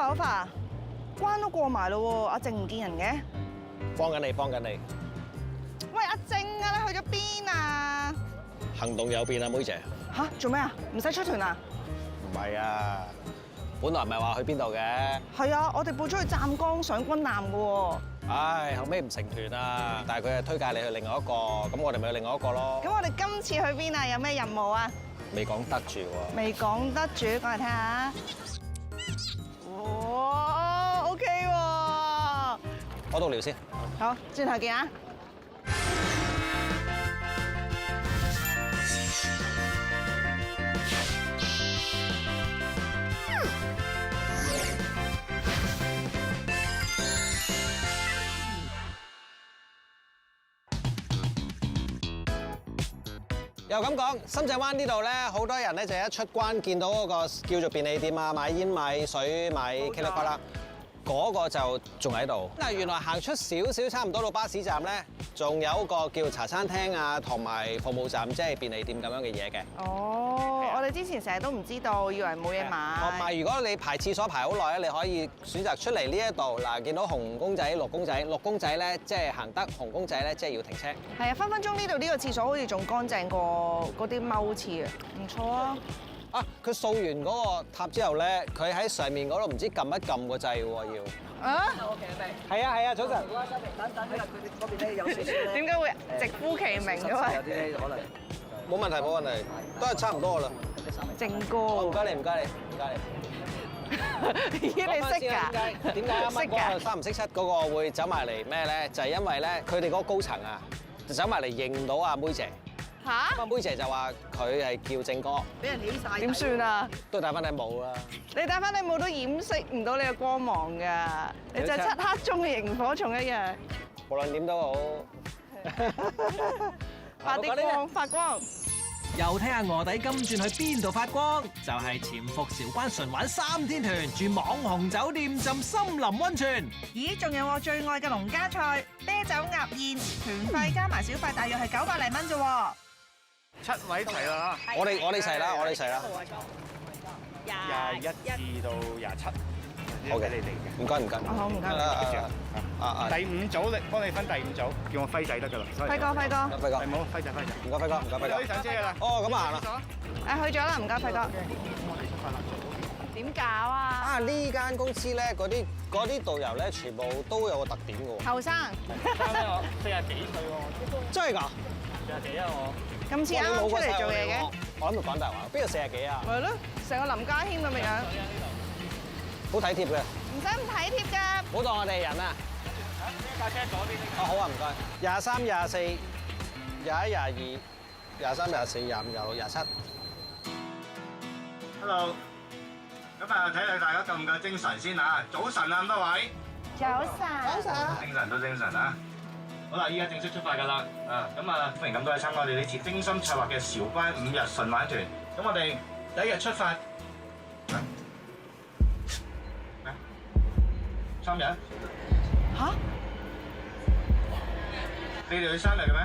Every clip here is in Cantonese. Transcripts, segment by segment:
好快，關都過埋咯喎，阿靜唔見人嘅。幫緊你，幫緊你。喂，阿靜啊，你去咗邊啊？行動有變啊，妹姐。吓？做咩啊？唔使出團啊？唔係啊，本來唔係話去邊度嘅。係啊，我哋報咗去湛江上軍艦嘅喎。唉，後尾唔成團啊，但係佢係推介你去另外一個，咁我哋咪去另外一個咯。咁我哋今次去邊啊？有咩任務啊？未講得住喎。未講得住，講嚟聽下。哇，OK 喎。我度聊先。好，轉頭見啊！又咁講，深圳灣呢度咧，好多人咧就一出關見到嗰個叫做便利店啊，買煙買水買茄哩瓜啦，嗰個就仲喺度。嗱，原來行出少少，差唔多到巴士站咧，仲有個叫茶餐廳啊，同埋服務站，即係便利店咁樣嘅嘢嘅。哦，我哋之前成日都唔知道，以為冇嘢買。同埋，如果你排廁所排好耐咧，你可以選擇出嚟呢一度嗱，見到紅公仔、綠公仔，綠公仔咧即係行得，紅公仔咧即係要停車。係啊，分分鐘呢度呢個廁所好似仲乾淨過嗰啲踎廁啊，唔錯啊！啊，佢掃完嗰個塔之後咧，佢喺上面嗰度唔知撳一撳個掣喎要。啊？係啊係啊，早晨。等等，因為佢哋嗰邊咧有少少咧，點解會直呼其名嘅喂？有啲咧可能冇問題冇問題，都係差唔多噶啦。正唔哥，該你唔該你唔該你。咦你識㗎？點解啱啱嗰個三唔識七嗰個會走埋嚟咩咧？就係因為咧，佢哋嗰個高層啊，就走埋嚟認到阿妹姐。嚇？阿妹姐就話佢係叫正哥，俾人起晒。點算啊？都戴翻頂帽啦。你戴翻你帽都掩飾唔到你嘅光芒㗎，你就係漆黑中嘅螢火蟲一樣，無論點都好，發啲光發光。又聽下卧底金鑽去邊度發光，就係潛伏韶關純玩3天團，住網紅酒店浸森林溫泉。咦，仲有我最愛嘅農家菜啤酒鴨宴，團費加埋小費大約係900零蚊啫喎。 7位齊啦嚇，我哋齊啦，我哋齊啦。 21至到27，好嘅，俾你哋嘅。唔該唔該。好唔該。第5組你幫你分第5組，叫我輝仔得㗎啦。輝哥，輝哥，輝哥，係冇輝仔。唔該輝哥，唔該輝哥。可以上車㗎啦。哦，咁啊行啦。誒去咗啦，唔該輝哥。我哋出發啦。點搞啊？啊呢間公司咧，嗰啲導遊咧，全部都有個特點嘅喎。後生。我40幾歲喎，真係㗎？ 40幾啊我。咁似啱啱出嚟做嘢嘅。我諗住講大話，邊度40幾啊？咪咯，成個林家謙咁嘅樣。好體貼嘅，唔使咁體貼㗎。唔好當我哋係人啊！呢架車左邊呢啊好啊，唔該。23、24、21、22、23、24、25、26、27。 Hello，咁啊睇睇大家夠唔夠精神先嚇？早晨啊咁多位，早晨。精神都精神啊！好啦，依家正式出發㗎啦，咁啊歡迎咁多位參加我哋呢次精心策劃嘅韶關5日純玩團。咁我哋第一日出發，3日？嚇？你哋去3日嘅咩？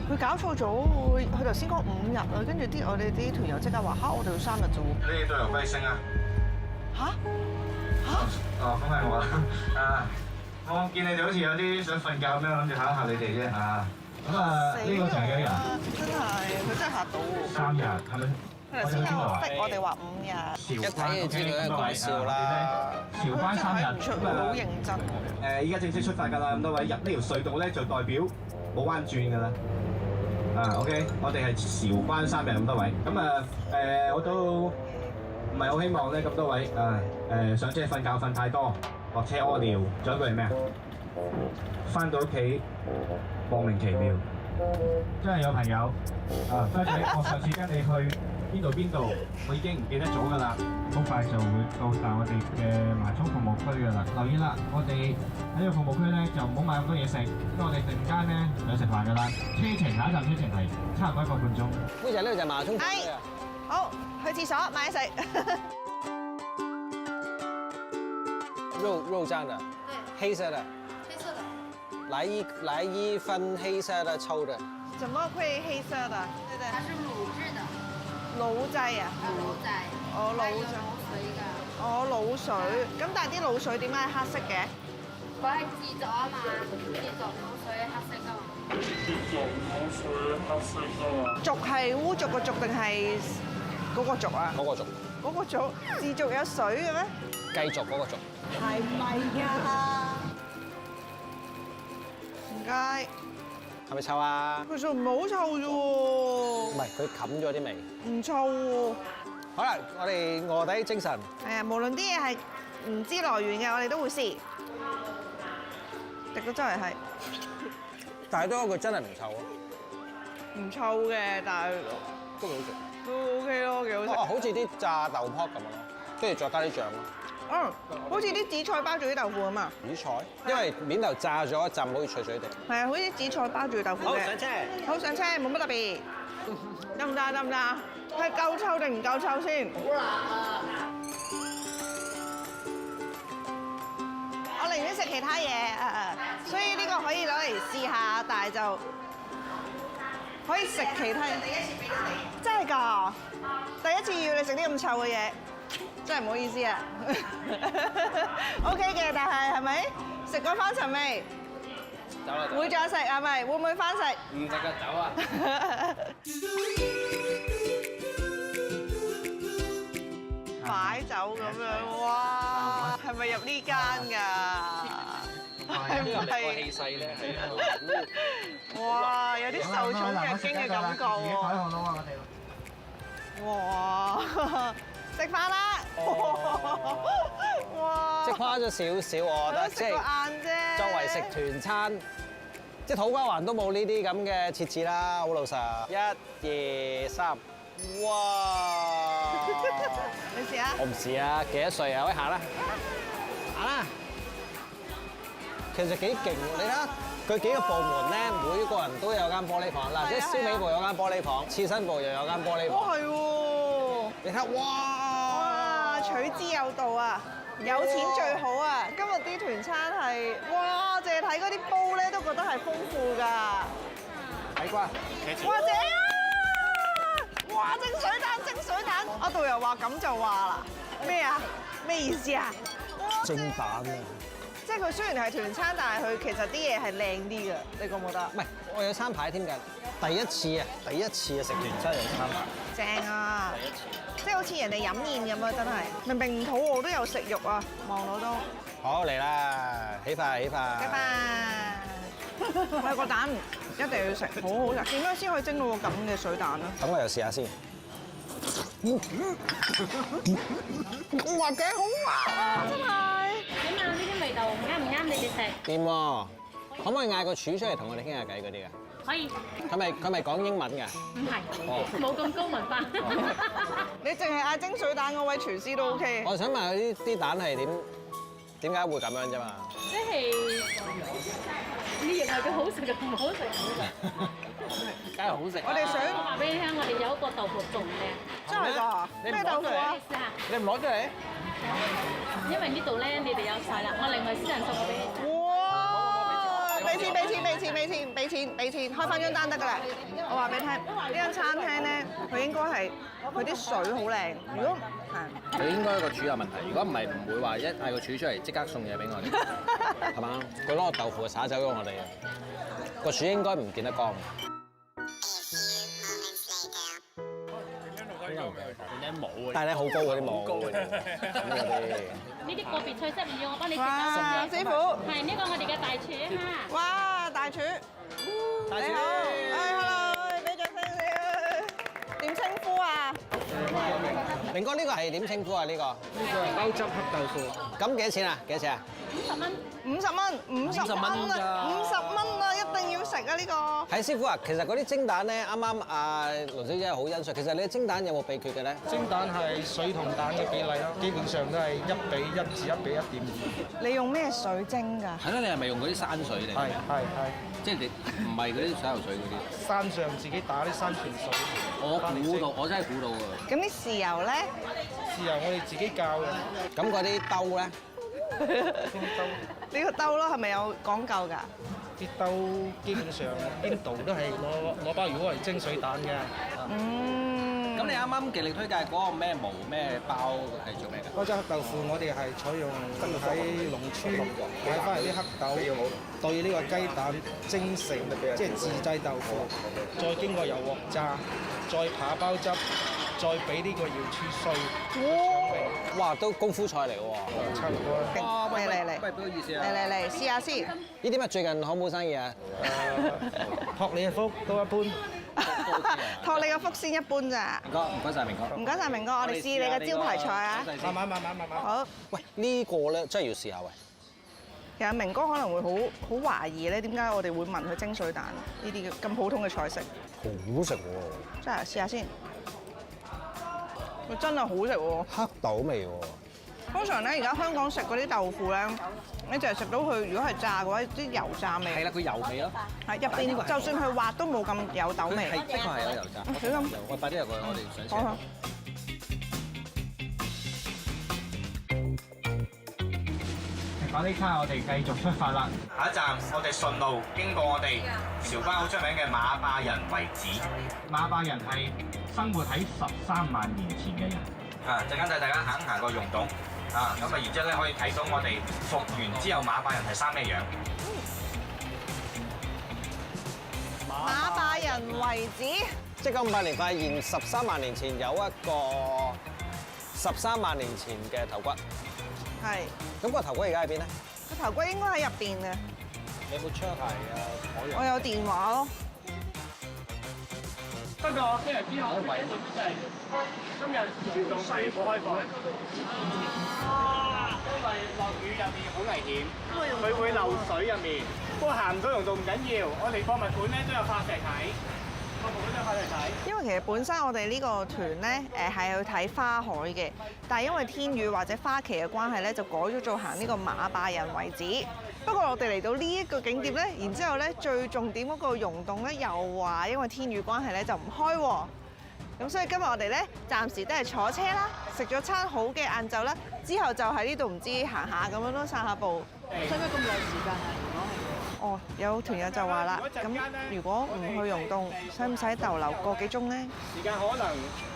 佢搞錯咗喎，佢頭先講5日啊，跟住我哋啲團友即刻話嚇，我哋去3日啫喎。你哋對牛龜星啊？嚇？哦，咁係我啊！我見你哋好似有啲想瞓覺咁樣，諗住考下你哋啫啊！咁啊，呢個就係幾多人？真係，佢真係嚇到喎。 3日係咪？佢頭先有逼我哋話5日。一睇就知佢係講笑啦。韶關3日唔出喎，好認真。依家正式出發㗎啦，咁多位入呢條隧道咧就代表冇彎轉㗎啦。OK， 我哋係韶關3日咁多位，咁我都唔係好希望咧咁多位上車瞓覺瞓太多，落車屙尿，仲有一句係咩啊？翻到屋企莫名其妙。真係有朋友輝仔，我上次跟你去邊度，我已經唔記得咗㗎啦。好快就會到達我哋嘅麻涌服務區㗎啦。留意啦，我哋喺呢個服務區咧就唔好買咁多嘢食，因為我哋陣間咧就食飯㗎啦。車程下一站車程係差唔多1個半鐘。妹仔呢度就係麻涌區啊。好，去廁所買嘢食。肉醬的，黑色的，來一份黑色的臭的。怎麼會黑色的？對對。它是滷制的，滷仔啊？滷仔，哦，滷還有仔。水㗎。哦，滷水。咁但係啲滷水點解係黑色嘅？佢係自作啊嘛，自作滷水黑色㗎嘛。族係污濁個族定係嗰個族啊？嗰個族，嗰個族自族有水嘅咩？繼續嗰個族。係咪㗎？唔該。係咪臭啊？其實唔係好臭啫喎。唔係，佢冚咗啲味。唔臭喎。好啦，我哋臥底精神。係啊，無論啲嘢係唔知來源嘅，我哋都會試。滴到周圍係。但係都佢真係唔臭啊。唔臭嘅，但係都幾好食。都 OK 咯，幾好食。哦，好似啲炸豆泡咁樣咯，跟住再加啲醬咯。嗯，好似啲紫菜包住啲豆腐咁啊。紫菜，因為面頭炸咗一陣，好似脆脆地。係啊，好似紫菜包住豆腐嘅。好上車。好上車，冇乜特別。得唔得？得唔得？係夠臭定唔夠臭先？我寧願食其他嘢，所以呢個可以攞嚟試下，但係就可以食其他嘢。第一次俾到你，真係㗎！第一次要你食啲咁臭嘅嘢，真係唔好意思啊。OK 嘅，但係係咪食過翻尋味？走啦！會再食係咪？會唔會翻食？唔食嘅走啊！擺酒咁樣，哇！係咪入呢間㗎？係唔係？勢咧，哇！有啲受寵若驚嘅感覺喎。哇！食飯啦！哇！即係誇咗少少，我覺得即係食個晏啫。作為食團餐，即係土瓜灣都冇呢啲咁嘅設置啦，好老實。1、2、3，哇！你試下。我唔試啊，幾多歲啊？喂，行啦，行啦。其實幾勁喎，你睇下佢幾個部門咧，每個人都有間玻璃房。嗱，即係燒味部有間玻璃房，刺身部又有間玻璃房。哇，係喎！你睇下，哇！取之有道啊！有錢最好啊！今日啲團餐係，哇！淨係睇嗰啲煲咧，都覺得係豐富㗎。睇瓜，或者啊！哇！蒸水蛋，蒸水蛋！我導遊話咁就話啦。咩啊？咩意思啊？蒸蛋啊！即係佢雖然係團餐，但係佢其實啲嘢係靚啲嘅，你覺唔覺得？唔係，我有餐牌添㗎。第一次啊食團餐有餐牌。正啊！第一次。即係好似人哋飲宴咁啊！真係，明明唔肚餓都有食肉啊！望到都。好嚟啦，起飯起飯。拜拜。係個蛋一定要食，好好食。點樣先可以蒸到個咁嘅水蛋啊？等我又試下先。哇！幾好滑啊！真係。點啊？呢啲味道啱唔啱你哋食？掂喎，可唔可以嗌個廚出嚟同我哋傾下偈嗰啲㗎？可以。佢咪講英文㗎？唔係，冇咁高文化。你淨係嗌蒸水蛋嗰位廚師都 OK。我想問佢啲蛋係點解會咁樣啫嘛？即係呢樣係佢好食定唔好食？梗係好食。我哋想我話俾你聽，我哋有一個豆腐仲靚。真係㗎？咩豆腐啊？試下，你唔攞出嚟？因為呢度咧你哋有晒啦，我另外私人送我俾你。哇！俾錢，開翻張單得㗎啦。我話俾你聽，呢間餐廳咧，佢應該係佢啲水好靚。如果係，佢應該個廚有問題，如果唔係唔會話一嗌個廚出嚟即刻送嘢俾我哋，係嘛？佢攞個豆腐就灑走咗我哋啊！個廚應該唔見得光。但係咧好高嗰啲冇，咁嗰啲。呢啲個別菜式唔要，我幫你食哇！啦。師傅，係呢個我哋嘅大廚嚇。哇！大廚，大廚你好，hello，俾掌聲先。點稱呼啊？明哥呢個係點稱呼啊？呢個呢個係歐汁黑豆腐。咁幾多錢啊？幾多錢啊？ 50蚊。 50蚊啊！50蚊啊！一定要食啊！呢個。係師傅啊，其實嗰啲蒸蛋咧，啱啱阿盧小姐好欣賞。其實你嘅蒸蛋有冇秘訣嘅咧？蒸蛋係水同蛋嘅比例咯，基本上都係1:1至1:1.2。你用咩水蒸㗎？係咯，你係咪用嗰啲山水嚟？係，即係你唔係嗰啲水喉水嗰啲。山上自己打啲山泉水。我真係估到喎。咁啲豉油咧？豉油我哋自己教嘅。咁嗰啲兜咧？呢個兜咯，係咪有講究㗎？啲兜基本上邊度都係攞包，如果係蒸水蛋嘅。咁你啱啱極力推介嗰個咩毛咩包係做咩㗎？嗰隻黑豆腐我哋係採用喺農村買翻嚟啲黑豆，對呢個雞蛋蒸成，即係自製豆腐，再經過油鑊炸，再扒包汁，再俾呢個瑤柱碎，哇，都功夫菜嚟喎。差唔多啦。哦，嚟嚟嚟，喂，唔好意思啊。嚟試下先。呢啲咪最近好冇生意啊？託你嘅福都一般。託你個福先一般咋。唔該晒明哥。唔該晒明哥，我哋試你嘅招牌菜啊。慢慢。好。喂，呢個咧真係要試下喂。其實明哥可能會好懷疑咧，點解我哋會問佢蒸水蛋呢啲咁普通嘅菜式？好食喎！真係試下先。真係好食喎！黑豆味喎。通常咧，而家香港食嗰啲豆腐咧，你就係食到佢，如果係炸嘅話，啲油炸味。係啦，佢油味咯。係入邊，就算佢滑都冇咁有豆味。係，的確係有油炸。小心。我快啲入去，我哋想食。飯呢餐我哋繼續出發啦！下一站我哋順路經過我哋韶關好出名嘅馬壩人遺址。馬壩人係生活喺13萬年前嘅人。陣間帶大家行一行個溶洞。咁啊，然之後咧可以睇到我哋復原之後馬壩人係生咩樣。馬壩人遺址。即係500年發現13萬年前有一個13萬年前嘅頭骨。係。咁個頭骨而家喺邊咧？個頭骨應該喺入邊嘅。你有冇槍械啊？我有電話咯。不過非常之可惜，就係今日活動係冇開放，因為落雨入面好危險，佢會漏水入面。不過行唔到溶洞唔緊要，我哋博物館咧都有化石睇。因為其實本身我哋呢個團咧，係去睇花海嘅，但係因為天雨或者花期嘅關係咧，就改咗做行呢個馬壩人遺址。不過我哋嚟到呢一個景點咧，然之後咧最重點嗰個溶洞咧，又話因為天雨關係咧就唔開喎。咁所以今日我哋咧暫時都係坐車啦，食咗餐好嘅晏晝啦，之後就喺呢度唔知行下咁樣咯，散下步。使唔使咁耐時間啊？如果係？哦，有團友就話啦，咁如果唔去溶洞，使唔使逗留個幾鐘咧？時間可能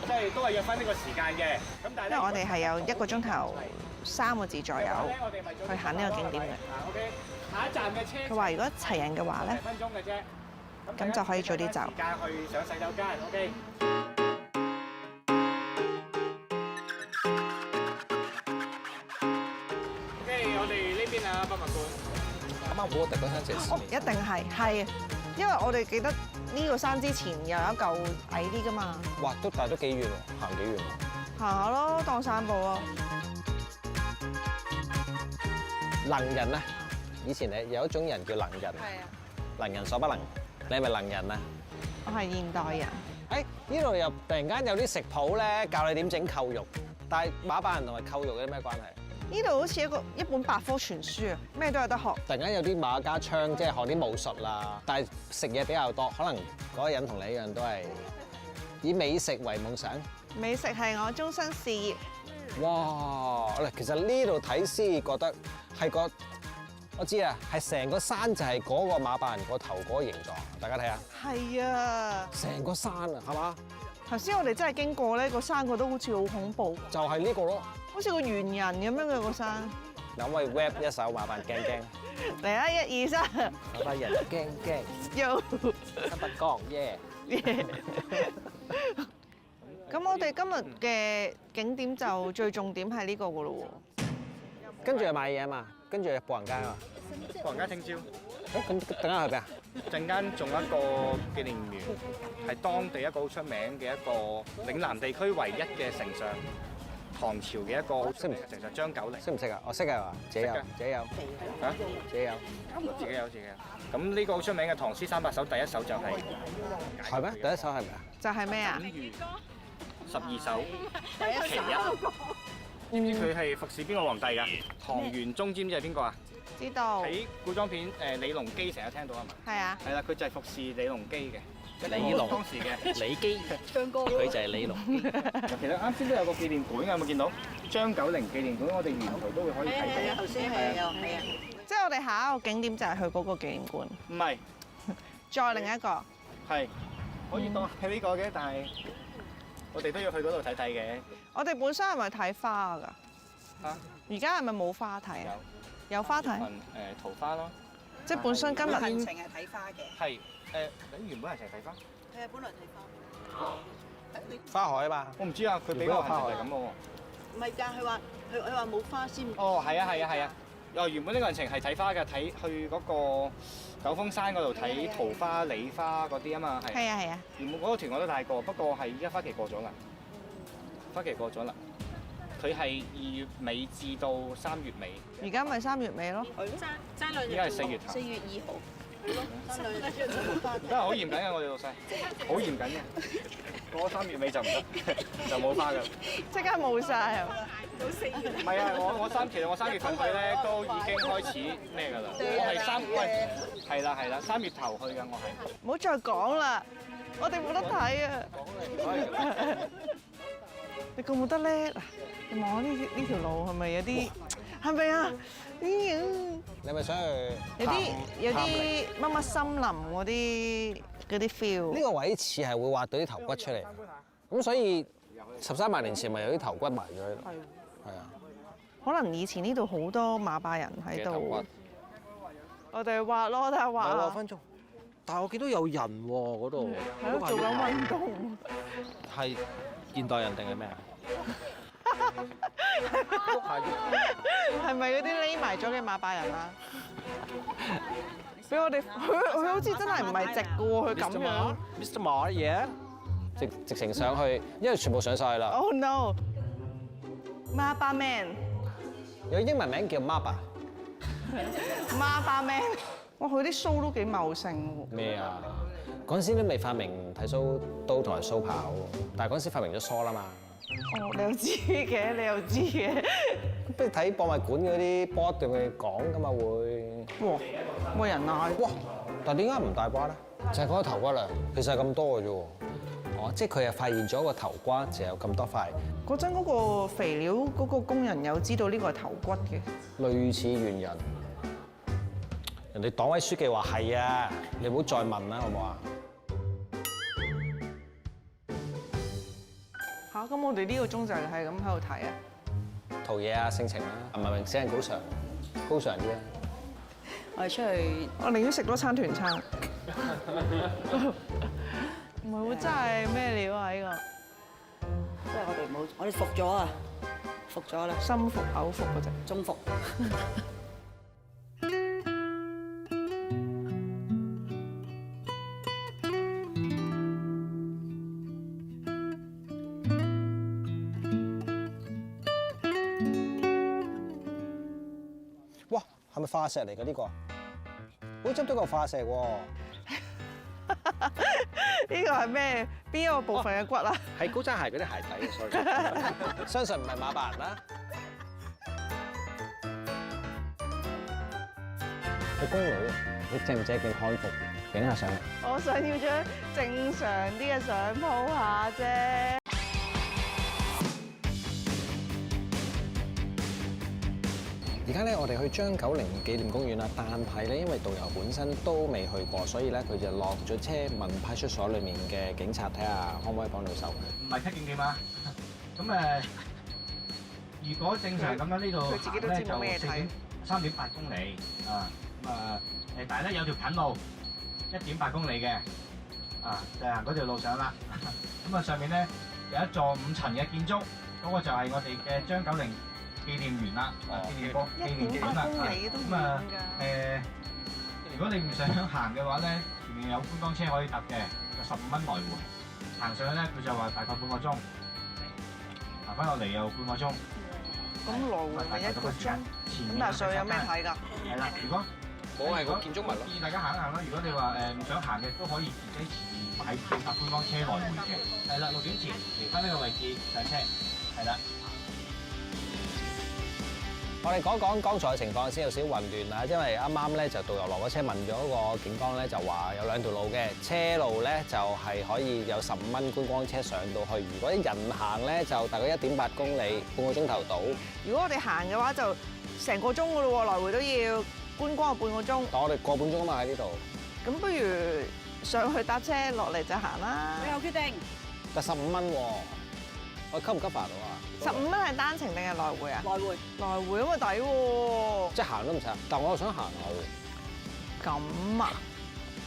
即係都係約翻呢個時間嘅，咁但係因為我哋係有1個鐘頭3個字左右去行呢個景點嘅。OK，下一站嘅車。佢話如果齊人嘅話咧，10分鐘嘅啫，咁就可以早啲走。時間去上洗手間 ，OK。OK，我哋呢邊啊，博物館。啱啱好特嗰山石屎。一定係，因為我哋記得呢個山之前又有一嚿矮啲噶嘛。哇！但係都幾遠喎，行幾遠喎？行下咯，當散步啊。能人咧，以前咧有一種人叫能人。係啊。能人所不能，你係咪能人啊？我係現代人。呢度又突然間有啲食譜咧，教你點整扣肉。但係馬壩人同埋扣肉有啲咩關係？呢度好似一本百科全書啊，咩都有得學。突然間有啲馬家槍，即係學啲武術啦，但係食嘢比較多，可能嗰個人同你一樣都係以美食為夢想。美食係我終身事業。哇！其實呢度睇先覺得係我知啊，係成個山就係嗰個馬壩人個頭嗰個形狀，大家睇下。係啊。成個山啊，係嘛？頭先我哋真係經過咧，個山覺得好似好恐怖。就係呢個咯。好似個猿人咁樣嘅個山。可唔可以 rap 一首馬壩人驚驚？嚟啦，1、2、3。馬壩人驚驚。Yo。新北江耶。咁我哋今日嘅景點就最重點係呢個噶咯喎。跟住又買嘢啊嘛，跟住又步行街啊嘛。步行街聽朝。咁等下去邊啊？陣間仲有一個紀念園，係當地一個好出名嘅一個嶺南地區唯一嘅丞相，唐朝嘅一個好出名嘅丞相張九齡。識唔識啊？我識嘅話，自己有，自己有。嚇？自己有。自己有，自己有。咁呢個好出名嘅《唐詩三百首》第一首就係。係咩？第一首係咪啊？就係咩啊？12首。其一。知唔知佢係服侍邊個皇帝㗎？唐玄宗知唔知係邊個啊？知道。喺古裝片李隆基成日聽到係嘛？係啊。係啦，佢就係服侍李隆基嘅。李隆當時嘅李基唱歌，佢就係李隆基。其實啱先都有個紀念館，有冇見到張九齡紀念館？我哋沿途都會可以睇到。係啊，頭先係啊。即係我哋下一個景點就係去嗰個紀念館。唔係，再另一個。係可以當係呢個嘅，但係我哋都要去嗰度睇睇嘅。我哋本身係咪睇花㗎？嚇！而家係咪冇花睇啊？有花睇。桃花咯。即係本身今日行程係睇花嘅。係你原本係成日睇花？係本來睇花。花海啊嘛。我唔知啊，佢俾個行程係咁嘅喎。唔係㗎，佢話冇花先。哦，係啊。原本呢個行程係睇花嘅，睇去嗰個九峰山嗰度睇桃花、梨花嗰啲啊嘛，係。係啊。原本嗰個團我都帶過，不過係依家花期過咗啦。花期過咗啦，佢係2月尾至到3月尾。而家咪3月尾咯。係咯。爭兩日。依家係4月頭。 4月2號。爭兩日冇花。都係好嚴謹嘅，我哋老細，好嚴謹嘅。過咗3月尾就唔得，就冇花㗎。即刻冇晒。唔係啊，其實我3月份去咧都已經開始咩㗎啦。我係係啦，3月頭去㗎，我係。唔好再講啦，我哋冇得睇啊！你覺唔覺得咧？嗱，你望下呢條路係咪有啲？係咪啊？你咪想去？有啲乜乜森林嗰啲 feel。呢個位似係會挖到啲頭骨出嚟，咁所以13萬年前咪有啲頭骨埋咗喺度。係啊。可能以前呢度好多馬拜人喺度。我哋挖咯，睇下挖。6分鐘。但係我見到有人喎嗰度。喺度做緊運動。係現代人定係咩啊？係咪嗰啲匿埋咗嘅馬拜人啊？俾我哋，佢好似真係唔係直嘅喎，佢咁樣。Mr. Mar，嘢？直情上去，因為全部上晒啦。Oh no！ 馬巴 man， 有英文名叫 Maba。馬巴 man， 哇！佢啲鬚都幾茂盛喎。咩啊？嗰陣時都未發明剃鬚刀同埋鬚刨，但係嗰陣時發明咗梳啦嘛。哦，你又知嘅，你又知嘅。不如睇博物館嗰啲 board 對佢講噶嘛會。哇！冇人嗌。哇！但點解唔大瓜咧？就係嗰個頭骨啦，其實係咁多嘅啫喎。哦，即係佢係發現咗個頭瓜就有咁多塊。嗰陣嗰個肥料嗰個工人有知道呢個係頭骨嘅。類似猿人。人哋黨委書記話係啊，你唔好再問啦，好唔好啊？嚇！咁我哋呢個鐘就係咁喺度睇啊。陶冶啊，性情啦，唔係死人高尚啲啊。我哋出去，我寧願食多餐團餐。唔係喎，真係咩料啊？呢個即係我哋服咗啊，服咗啦，心服口服嗰隻，中服。哇，係咪化石嚟㗎呢個？好執到個化石喎。呢個係咩？邊一個部分嘅骨啊？係高踭鞋嗰啲鞋底啊，sorry。相信唔係馬白人啦。阿公佬，你借唔借件漢服影下相？我想要張正常啲嘅相 po 下啫。而家咧，我哋去張九齡紀念公園啦，但係咧，因為導遊本身都未去過，所以咧佢就落咗車問派出所裏面嘅警察睇下可唔可以幫到手。唔係七景點啊！咁如果正常咁樣呢度佢自己都知冇咩睇。 3.8公里啊，但係咧有條近路1.8公里嘅啊，就行嗰條路上啦。咁啊，上面咧有一座5層嘅建築，嗰個就係我哋嘅張九齡紀念園啦，紀念館啦。咁啊如果你唔想行嘅話咧，前面有觀光車可以搭嘅，就15蚊來回。行上去咧，佢就話大概半個鐘，行翻落嚟又半個鐘。咁來回咪1個鐘？咁但係上去有咩睇㗎？係啦，如果冇係個建築物咯。建議大家行一行啦。如果你話唔想行嘅，都可以自己買票搭觀光車來回嘅。係啦，6點前嚟翻呢個位置上車。係啦。我哋講講剛才嘅情況先，有少少混亂啦，因為啱啱咧就導遊落咗車問咗個警方咧，就話有2條路嘅，車路咧就係可以有15蚊觀光車上到去，如果人行咧就大概1.8公里，半個鐘頭到。如果我哋行嘅話，就成個鐘㗎咯喎，來回都要觀光半個鐘。但我哋個半鐘啊嘛喺呢度。咁不如上去搭車，落嚟就行啦。最後決定。得15蚊喎。我 cover 唔 cover 到啊？15蚊係單程定係來回啊？來回。來回咁咪抵喎。即係行都唔使，但我又想行下喎。咁啊？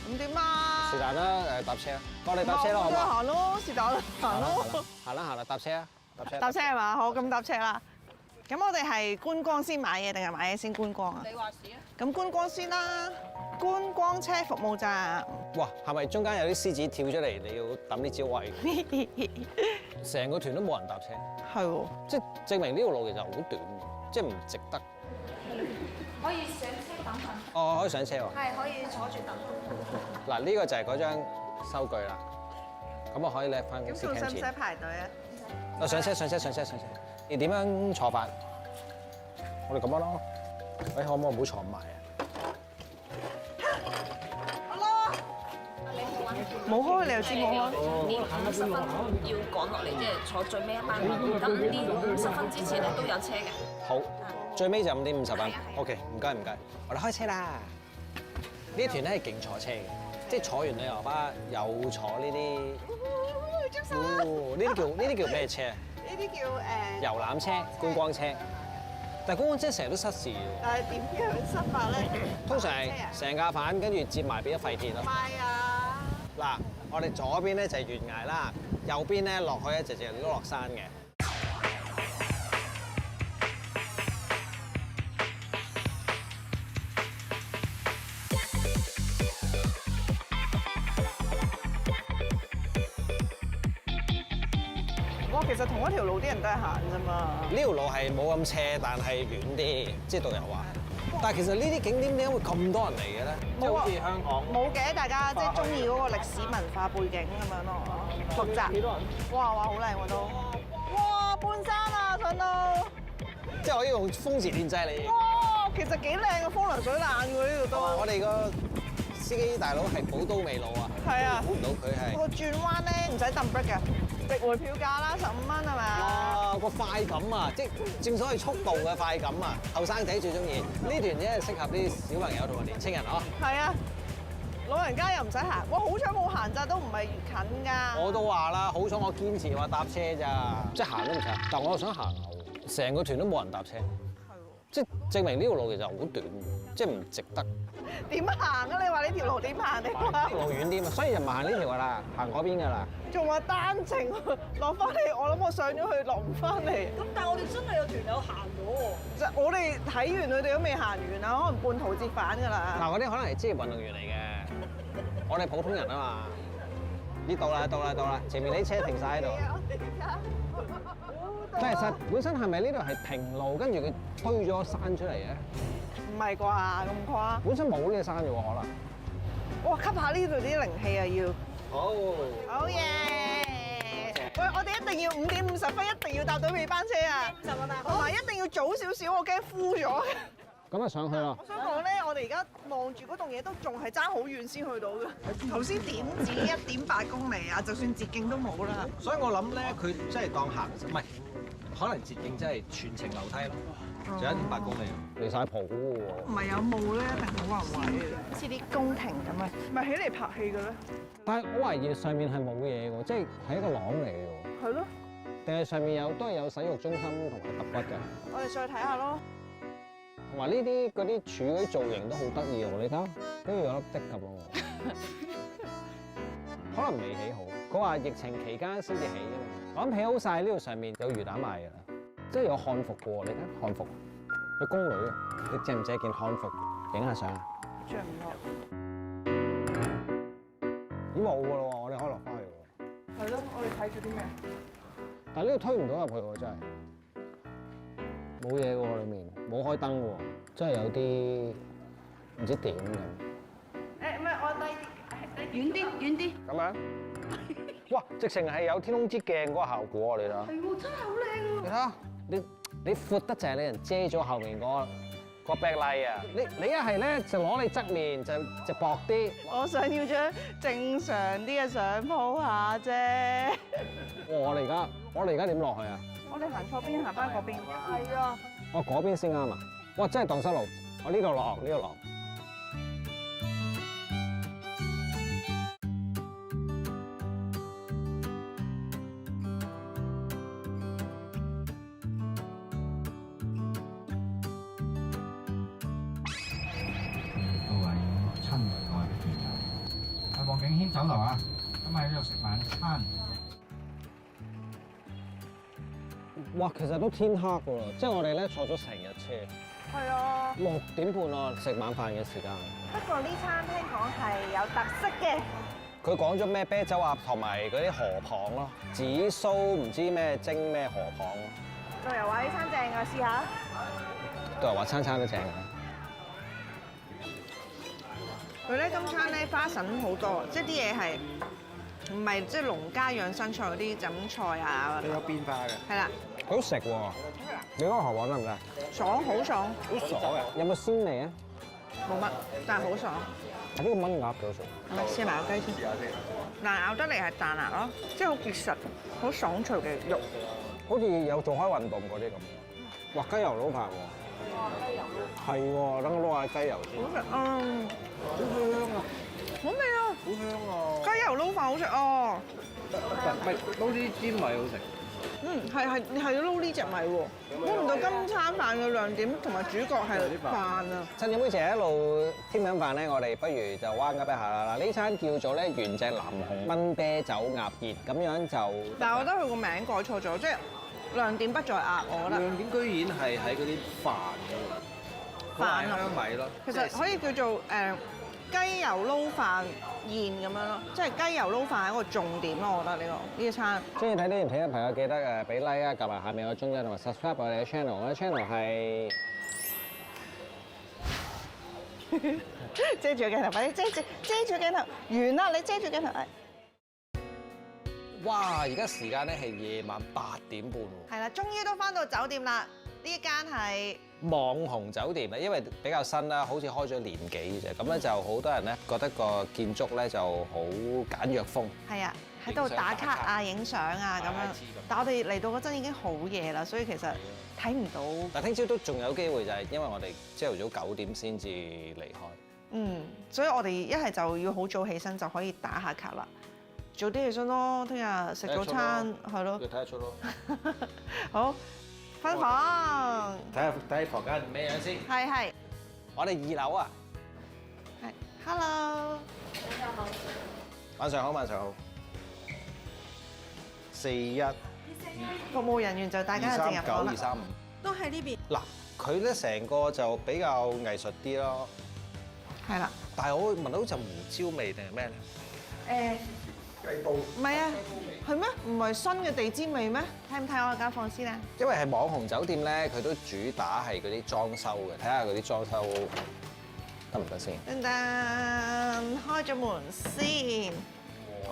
咁點啊？是但啦，搭車啦，我哋搭車啦，好嘛？嘛？行咯，是但啦，行咯。行啦，搭車啊，搭車。搭車係嘛？好，咁搭車啦。咁我哋係觀光先買嘢定係買嘢先觀光啊？你話事啊？咁觀光先啦，觀光車服務站。哇，係咪中間有啲獅子跳出嚟？你要抌啲招位。成個團都冇人搭車。係喎。即係證明呢條路其實好短，即係唔值得。可以上車等陣。哦，可以上車喎。係可以坐住等。嗱，呢個就係嗰張收據啦。咁我可以搦翻公司 cam 錢。咁仲使唔使排隊啊？啊，上車。你點樣坐法？我哋咁樣咯。喂，可唔可以唔好坐埋啊？冇開你又知冇開。呢50分要趕落嚟，即係坐最尾一班。咁5點50分之前咧都有車嘅。好，最尾就5點50分。OK，唔該，我哋開車啦。呢團咧係勁坐車嘅，即係坐完旅遊巴又坐呢啲。呢啲叫咩車？呢啲叫遊覽車、觀光車。但係觀光車成日都失事嘅。但係點樣失法咧？通常係成架反跟住接埋變咗廢鐵咯。唔係啊！嗱，我哋左邊咧就係懸崖啦，右邊咧落去咧就係碌落山嘅。哇，其實同一條路啲人都係行啫嘛。呢條路係冇咁斜，但係遠啲，即係導遊話。但係其實呢啲景點點解會咁多人嚟嘅咧？即係好似香港冇嘅，大家即係中意嗰個歷史文化背景咁樣咯，複雜。幾多人？哇，好靚喎都！哇，半山啊，上到！即係我要用風馳電掣嚟。哇，其實幾靚嘅，風涼水冷喎呢度都。我哋個司機大佬係寶刀未老啊！係啊，估唔到佢係。個轉彎咧唔使揼 brake 嘅，值回票價啦，15蚊係咪啊？哇！個快感啊，即係正所謂速度嘅快感啊！後生仔最中意呢團真係適合啲小朋友同埋年青人呵。係啊，老人家又唔使行。哇，好彩冇行咋，都唔係越近㗎。我都話啦，好彩我堅持話搭車咋，即係行都唔使。但我又想行下，成個團都冇人搭車。係喎。即係證明呢條路其實好短，即係唔值得。點行啊？你話呢條路點行？你話路遠啲嘛，所以就唔係行呢條㗎啦，行嗰邊㗎啦。仲話單程落翻嚟，我諗我上咗去落唔翻嚟。咁但係我哋真係有團友行咗喎。就我哋睇完佢哋都未行完啊，可能半途折返㗎啦。嗱，嗰啲可能係職業運動員嚟嘅，我哋普通人啊嘛。呢度啦，前面啲車停晒喺度。但係其實本身係咪呢度係平路，跟住佢推咗山出嚟嘅？唔係啩咁誇？本身冇呢個山嘅喎，可能。哇！吸下呢度啲靈氣啊要。好。好嘢！喂，我哋一定要5點50分，一定要搭到尾班車啊！同埋一定要早少少，我驚枯咗。咁啊上去啦！我想講咧，我哋而家望住嗰棟嘢都仲係爭好遠先去到嘅。頭先點止1.8公里啊，就算捷徑都冇啦。所以我諗咧，佢真係當行唔係，可能捷徑真係全程樓梯咯，就1.8公里，離晒譜喎。唔係有霧咧，一定好難位嘅，好似啲宮廷咁啊，咪起嚟拍戲嘅咧？但係我懷疑上面係冇嘢喎，即係係一個廊嚟嘅喎。係咯。定係上面都係有洗浴中心同埋揼骨嘅。我哋上去睇下咯。同埋呢啲嗰啲柱嗰啲造型都好得意喎，你睇下，好似有粒的咁咯。可能未起好，佢話疫情期間先至起啫嘛。我諗起好晒呢度上面有魚蛋賣㗎啦，即係有漢服嘅喎，你睇漢服，佢宮女啊，你借唔借件漢服影下相啊？着唔落。咦冇㗎咯喎，我哋可以落翻去喎。係咯，我哋睇住啲咩？但係呢度推唔到入去喎，真係冇嘢喎，裡面冇開燈喎，真係有啲唔知點咁。誒唔係，我低啲，遠啲。咁樣？哇！直情係有天空之鏡嗰個效果啊！你睇。係喎，真係好靚喎。你睇下，你闊得就係你人遮咗後面個 backlight 啊！你一係咧就攞你側面就薄啲。我想要張正常啲嘅相 po 下啫。我哋而家點落去啊？我哋行錯邊，行翻嗰邊。係啊。我嗰邊先啱啊！哇！真係蕩失路，我呢度落，呢度落。軒酒樓啊，咁喺呢度食晚餐。哇，其實都天黑㗎喎，即係我哋咧坐咗成日車。係啊。 6點半啊，食晚飯嘅時間。不過呢餐聽講係有特色嘅。佢講咗咩啤酒鴨同埋嗰啲河蚌咯，紫蘇唔知咩蒸咩河蚌。導遊話呢餐正啊，試下。導遊話餐餐都正嘅。佢咧今餐咧花神好多，即係啲嘢係唔係即係農家養生菜嗰啲就咁菜啊？都有變化嘅。係啦。好食喎！你嗰個河蚌得唔得？爽，好爽。好爽啊！有冇鮮味啊？冇乜，但係好爽。呢個炆鴨幾好食。係咪試埋個雞先？嗱，咬得嚟係彈牙咯，即係好結實、好爽脆嘅肉。好似有做開運動嗰啲咁。哇！雞油撈飯喎。哇！雞油撈。係喎，等我撈下雞油先。好食啊！好香啊！好味啊！好香啊！雞油撈飯好食啊！唔係撈啲煎米好食。係撈呢隻米喎，估唔到今餐飯嘅亮點同埋主角係飯啊！趁住妹姐一路添緊飯咧，我哋不如就彎噏一下啦。嗱，呢餐叫做咧原隻南紅炆啤酒鴨熱，咁樣就。但係我覺得佢個名改錯咗，即係亮點不在鴨，我覺得。亮點居然係喺嗰啲飯嗰度，飯啊香米咯。其實可以叫做雞油撈飯宴咁樣咯，即係雞油撈飯係一個重點咯，我覺得呢一餐。中意睇呢條片嘅朋友記得誒俾 like 啊，夾埋下面個鐘仔同埋 subscribe 我哋嘅 channel。我嘅 channel 係遮住個鏡頭，快啲遮住個鏡頭，完啦！你遮住鏡頭。哇！而家時間咧係夜晚8點半喎。係啦，終於都翻到酒店啦。呢間係網紅酒店咧，因為比較新啦，好似開咗年幾啫，咁咧就好多人咧覺得個建築咧就好簡約風。係啊，喺度打卡啊、影相啊咁樣。但我哋嚟到嗰陣已經好夜啦，所以其實睇唔到。但聽朝都仲有機會，就係因為我哋朝頭早9點先至離開。嗯，所以我哋一係就要好早起身就可以打下卡啦。早啲起身咯，聽日食早餐係咯。睇得出咯。好。分房，睇房間咩樣先？係。我哋2樓啊。係 ，Hello。晚上好，晚上好。41服務人員就大家就進入房啦。 239 235。都喺呢邊。嗱，佢咧成個就比較藝術啲咯。係啦。但係我聞到陣胡椒味定係咩咧？雞煲。唔係啊。係咩？唔係新嘅地氈味咩？睇唔睇我間房先啊？因為係網紅酒店咧，佢都主打係嗰啲裝修嘅，睇下嗰啲裝修得唔得先？噔噔，開咗門先。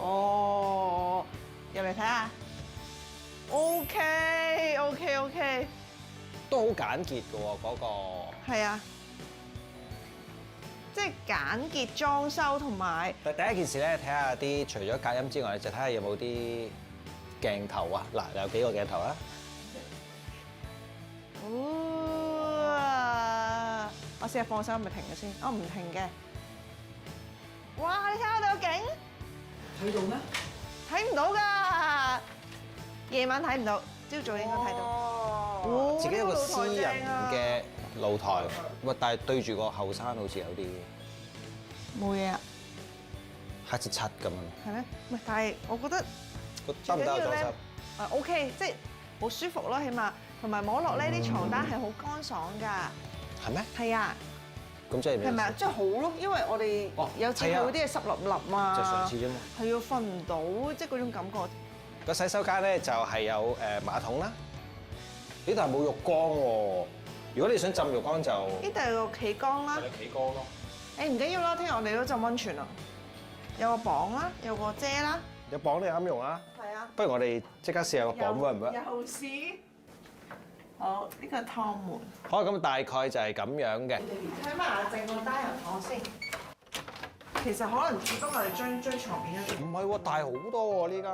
哦，入嚟睇下。OK。都好簡潔嘅喎，嗰個。係啊。即係簡潔裝修同埋。但第一件事咧，睇下啲除咗隔音之外，就睇下有冇啲鏡頭啊！嗱，有幾個鏡頭啊？哇！我試下放手，咪停嘅先。我唔停嘅。哇！你睇下我哋個景。睇到咩？睇唔到㗎。夜晚睇唔到，朝早應該睇到。哦。自己有個私人嘅露台，喂，但係對住個後山好似有啲冇嘢啊，黑漆漆咁樣。係咩？唔係，但係我覺得得唔得裝修？OK，即係好舒服咯，起碼同埋摸落呢啲床單係好乾爽㗎。係咩？係啊。咁即係咩？係咪啊？即係好咯，因為我哋有次去嗰啲係濕立立啊。就上次啫嘛。係要瞓唔到，即係嗰種感覺。個洗手間咧就係有馬桶啦。呢度係冇浴缸喎。如果你想浸浴缸就呢度有個企缸啦，企缸咯。誒唔緊要啦，聽日我哋都浸溫泉啦，有個磅啦，有個遮啦。有磅你啱用啊？係啊。不如我哋即刻試下個磅 work 唔 work？又試。好，呢個係趟門。好，咁大概就係咁樣嘅。睇埋阿正個單人房先。其實可能只不過係張床變咗。唔係喎，大好多喎呢間。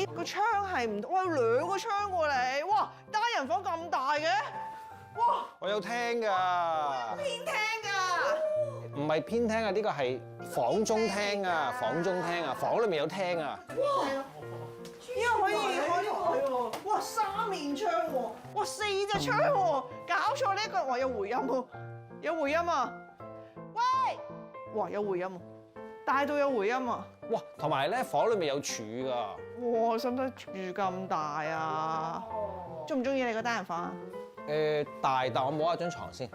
咦，個窗係唔？哇，有2個窗喎你。哇，單人房咁大嘅？哇！我有廳㗎。偏廳㗎。唔係偏廳啊，呢個係房中廳啊，房中廳啊，房裏面有廳啊。哇！呢個可以開喎。哇，3面窗喎。哇，4隻窗喎。搞錯呢一個，哇有回音喎，有回音啊！喂！哇有回音喎，大到有回音啊！哇，同埋咧房裏面有柱㗎。哇，使唔使住咁大啊？中唔中意你個單人房啊？大，但我摸下張床先，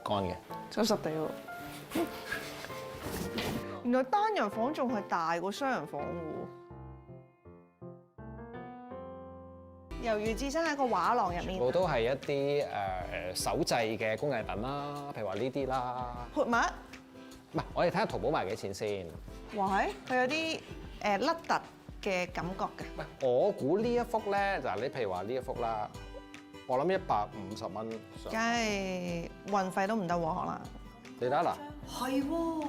乾嘅。真濕地喎！原來單人房仲係大過雙人房喎。猶如置身喺個畫廊入面。全部都係一啲手製嘅工藝品啦，譬如話呢啲啦。潑墨？唔係，我哋睇下淘寶賣幾錢先。哇係，佢有啲甩突嘅感覺嘅。喂，我估呢一幅咧，嗱你譬如話呢一幅啦，我諗150蚊。梗係運費都唔得喎，可能。你睇下嗱。係喎。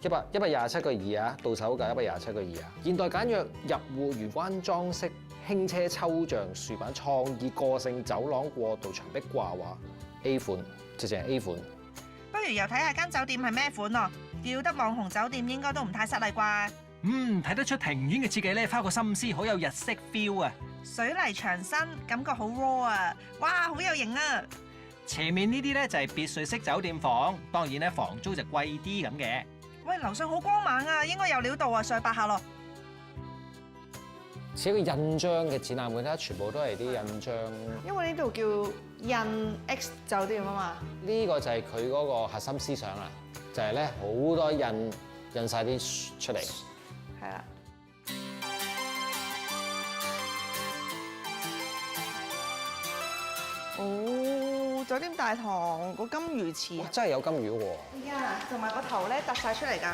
127個2啊，到手價127個2啊。現代簡約入戶玄關裝飾，輕車抽象樹板，創意個性走廊過渡牆壁掛畫 A 款，直情係 A 款。不如又睇下間酒店係咩款咯？叫得網紅酒店應該都唔太失禮啩。睇得出庭院嘅設計咧，花個心思，好有日式 feel 啊！水泥牆身，感覺好 raw 啊！哇，好有型啊！前面呢啲咧就係別墅式酒店房，當然咧房租就貴啲咁嘅。喂，樓上好光猛啊，應該有料到啊，上去8下咯。似一個印章嘅展覽館，睇下全部都係啲印章。因為呢度叫印 X 酒店啊嘛。呢個就係佢嗰個核心思想啦，就係咧好多印晒啲出嚟。係啦。哦，酒店大堂個金魚池哇，真係有金魚喎！係啊，同埋個頭咧凸晒出嚟㗎。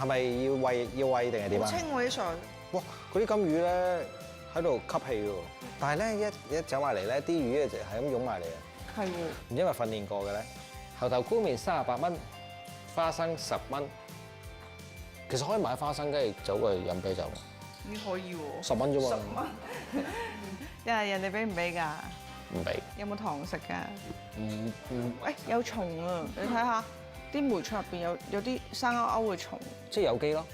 係咪要餵定係點啊？好清喎啲水。哇！嗰啲金魚咧喺度吸氣喎，但係咧一走埋嚟咧，啲魚就係咁湧埋嚟啊！係喎。唔知係咪訓練過嘅咧？猴頭菇麵38蚊，花生10蚊。其實可以買花生，跟住走過去飲啤酒。咦，可以喎。10蚊啫嘛。10蚊。人哋俾唔俾㗎？唔俾。有冇糖食㗎？唔。喂，有蟲啊！你睇下啲梅菜入邊有啲生勾勾嘅蟲。即係有機咯，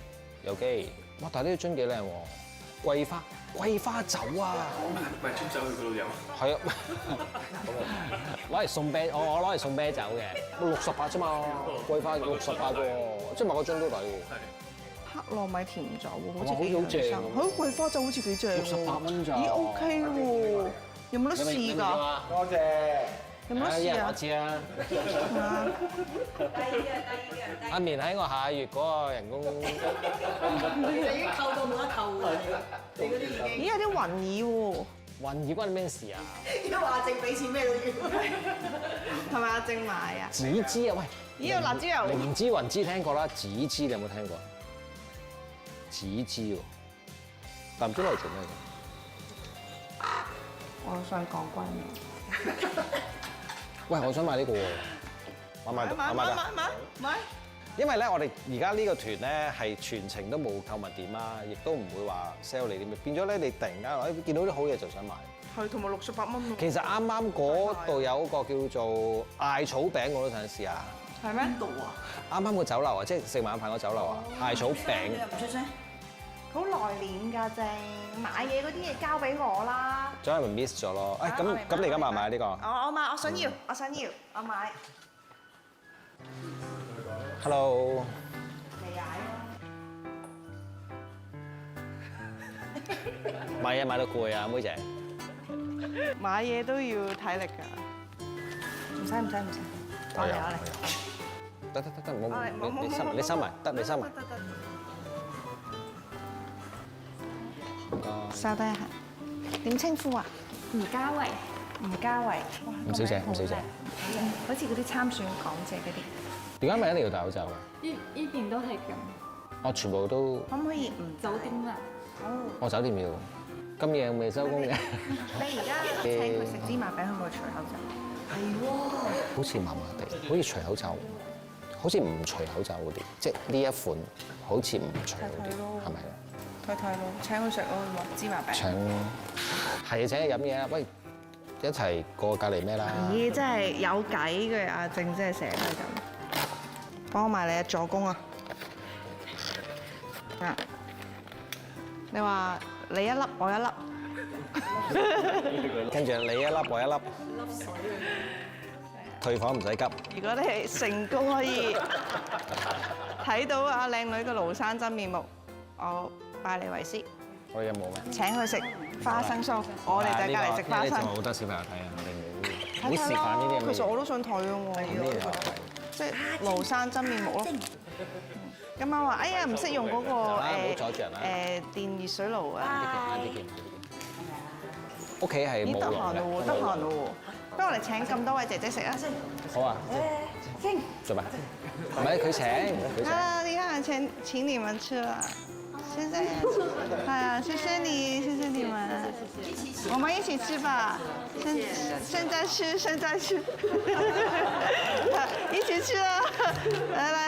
有機。哇！但係呢個樽幾靚喎，桂花酒啊！咪專走去嗰度飲。係啊，攞嚟送啤，我攞嚟送啤酒嘅，68啫嘛，桂花68喎，即係買個樽都抵喎。黑糯米甜酒喎，好似好正喎。係桂花酒好似幾正喎。68蚊咋？咦 OK 喎，有冇得試㗎？多謝。有冇得試啊？我知啊。阿棉喺我下月嗰個人工，已經扣到冇得扣㗎。你嗰啲已經。咦，有啲雲耳喎。雲耳關你咩事啊？而家話阿正俾錢咩都要。係咪阿正買啊？紫芝啊，喂！咦，有辣椒油。靈芝、雲芝聽過啦，紫芝你有冇聽過？紫芝喎，但唔知攞嚟做咩嘅？我想講關嘢。喂，我想買呢個喎，買。因為咧，我哋而家呢個團咧係全程都冇購物點啦，亦都唔會話 sell 你啲咩，變咗咧你突然間見到啲好嘢就想買。係，同埋68蚊喎。其實啱啱嗰度有個叫做艾草餅，我都想試下。係咩？度啊？啱啱個酒樓啊，即係食晚飯個酒樓啊，艾草餅。你又唔出聲？好內斂㗎，正買嘢嗰啲嘢交俾我啦。仲係咪 miss 咗咯？誒咁你而家買唔買呢個？我買，我想要，我買。Hello。你踩咯。買嘢買到攰啊，妹姐。買嘢都要體力㗎。唔使。我嚟。得，唔好，你收埋，得你收埋。稍低一下，點稱呼啊？吳家慧。吳小姐。好似嗰啲參選港姐嗰啲。點解咪一定要戴口罩嘅？呢邊都係咁。我全部都。可唔可以唔酒店啊？我酒店要。咁夜未收工嘅。你而家請佢食芝麻餅，可唔可以除口罩？係喎。好似麻麻地，好似除口罩，好似唔除口罩嗰啲，即係呢一款好似唔除嗰啲，係咪啊？睇咯，請佢食咯，芝麻餅。請係請你飲嘢啊！喂，一齊過隔離咩啦？咦，真係有計嘅，阿正真係成日都係咁。幫我埋你嘅助攻啊！啊，你話你一粒我一粒，跟住你一粒我一粒，退房唔使急。如果你係成功可以睇到阿靚女嘅廬山真面目，我拜你為師。我哋有冇咩？請佢食花生酥，我哋就隔離食花生。好多小朋友睇啊，我哋冇示範呢啲咁嘅嘢。其實我都想睇喎。即係廬山真面目咯。今晚話，哎呀，唔識用嗰個電熱水爐啊！屋企係冇得閒咯喎，得閒咯喎。不如我哋請咁多位姐姐食啊！好啊。做咩？唔係佢請。啊！你看請你們吃了，現在係啊，謝謝你，謝謝你們，我們一起吃吧。現在吃，一起吃啊！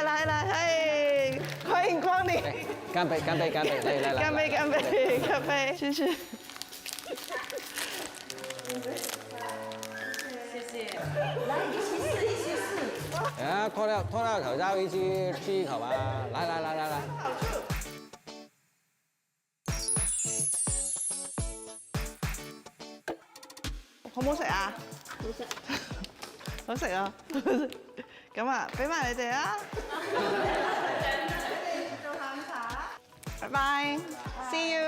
來，哎，歡迎光臨。乾杯，來！乾杯，謝謝。啊，脱掉口罩，一起吃一口吧！來！好唔好食啊？好食，好食啊！咁啊，俾埋你哋啊！做下午茶，拜拜 ，see you。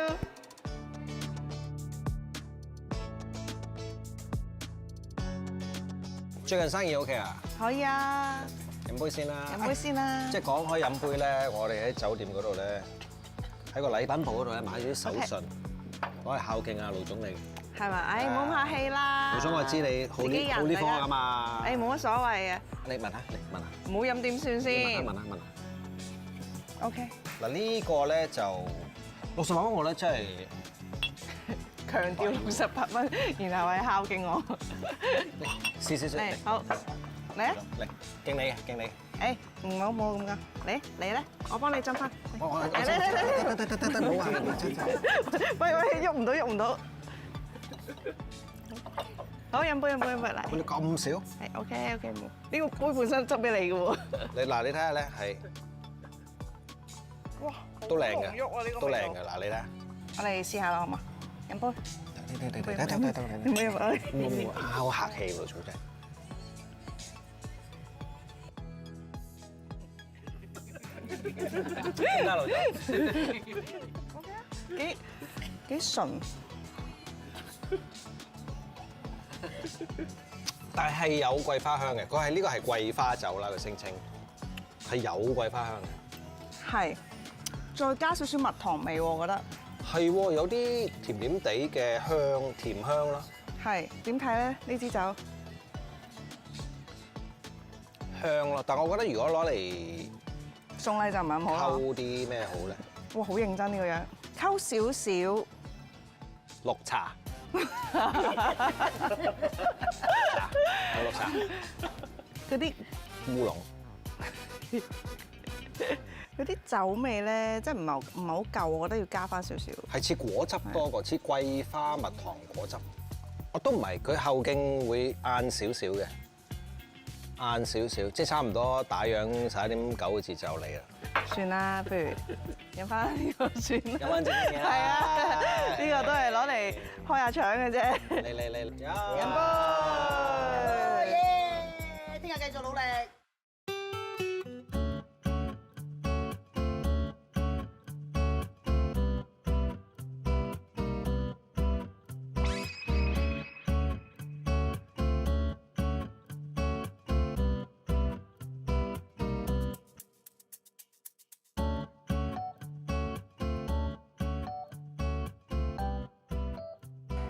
最近生意 OK 啊？可以啊。飲杯先啦。飲杯先啦。即係講開飲杯咧，我哋喺酒店嗰度咧，喺個禮品鋪嗰度咧買咗啲手信，攞嚟孝敬啊盧總理。係嘛？誒，唔好客氣啦。盧總，我知你好呢科㗎嘛。誒，冇乜所謂嘅。你問下，你問下。唔好飲點算先。問下。OK。嗱呢個咧就68蚊，我咧真係強調68蚊，然後係孝敬我。試。好，嚟啊！嚟，敬你。誒，唔好咁講，嚟咧，我幫你斟翻。得，唔好啊！喂，喐唔到。好，飲杯嚟。你咁少？係 OK，冇。呢個杯本身執俾你嘅喎。你睇下咧，係。哇！都靚嘅，都靚嘅。嗱，你睇。我哋試下啦，好嘛？飲杯。唔好飲啊！好客氣喎，總之。點解老總？OK 啊，幾純。但係有桂花香嘅，呢個係桂花酒啦，佢聲稱係有桂花香嘅。係，再加少少蜜糖味喎，我覺得。係喎，有啲甜甜地嘅甜香啦。係，點睇咧？呢支酒香咯，但係我覺得如果攞嚟送禮就唔係咁好。溝啲咩好咧？哇，好認真呢個樣，溝少少綠茶。綠茶。嗰啲烏龍。嗰啲酒味咧，即係唔係好夠，我覺得要加翻少少。係似果汁多過似桂花蜜糖果汁。我都唔係，佢後勁會晏少少嘅，晏少少，即係差唔多打烊11點9嘅節就嚟啦。算啦，不如飲翻呢個算啦。飲翻正嘅。係啊，呢個都係攞嚟開下腸嘅啫。嚟，飲杯！耶！聽日繼續努力。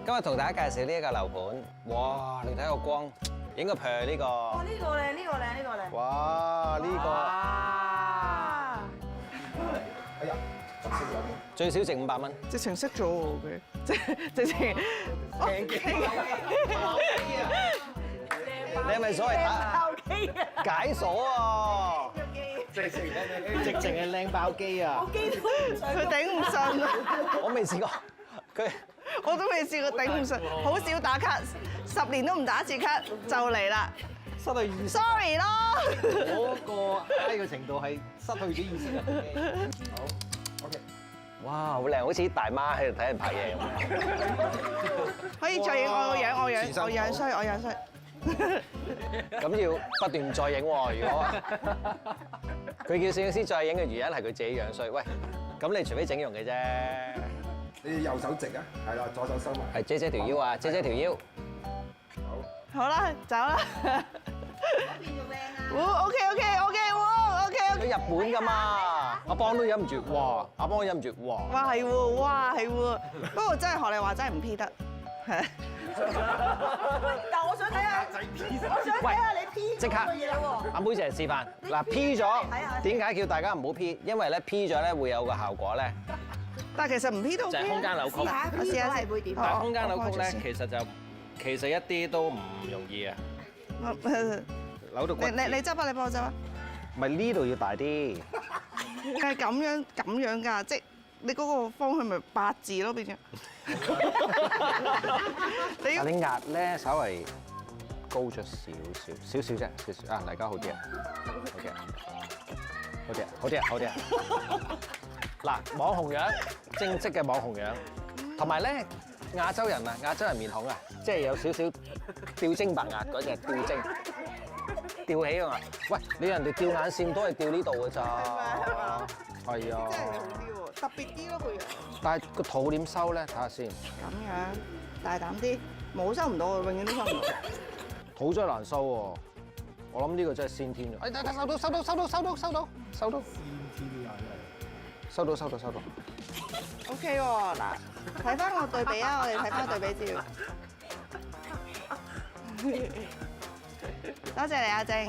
今日同大家介紹呢一個樓盤，哇！你睇個光，影個譬呢個。哇！呢個靚。哇！呢個。哎呀，最少值500蚊。直情識咗喎佢，直情。你係咪所謂打解鎖啊？直情係靚爆機啊！佢頂唔順啊！我未試過，我都未試過頂唔順，好少打卡，10年都唔打一次卡就嚟啦，失去意識。Sorry 咯。嗰個 high 嘅程度係失去咗意識嘅。好 ，OK。哇，好靚，好似啲大媽喺度睇人拍嘢咁。可以再影我個樣，我樣衰。咁要不斷再影喎，如果。佢叫攝影師再影嘅原因係佢自己樣衰。喂，咁你除非整容嘅啫。你右手直啊，係啦，左手收埋。係遮條腰啊，遮條腰。好啦，走啦。變做靚啊！ OK，佢日本㗎嘛，阿邦都忍唔住，哇！阿邦都忍唔住，哇！哇係喎，哇係喎，不過真係學你話真係唔 P 得，係。但我想睇下，我想睇下你 P 即刻嘅嘢喎。阿妹姐示範嗱 P 咗，點解叫大家唔好 P？因為咧 P 咗咧會有個效果咧，但係其實唔 P 都 OK 就係空間扭曲。我試下先會點？但係空間扭曲咧，其實一啲都唔容易啊。扭到骨。你執啊！你幫我執啊！唔係呢度要大啲。係咁樣㗎，即係你嗰個方向咪八字咯變咗。但你壓咧稍為高咗少少啫，少少啊！大家好啲啊，好啲啊！嗱，網紅樣，正式嘅網紅樣，同埋咧亞洲人面孔啊，即係有少少吊睛白額嗰隻吊睛，吊起啊嘛！喂，你人哋吊眼線都係吊呢度㗎咋？係啊。真係重啲喎，特別啲咯個樣。但係個肚點收咧？睇下先。咁樣大膽啲，冇收唔到啊，永遠都收唔到。肚真係難收喎，我諗呢個真係先天嘅。哎，收到。先天收到。OK 喎，嗱，睇翻個對比啊，我哋睇翻個對比資料。多謝你阿正。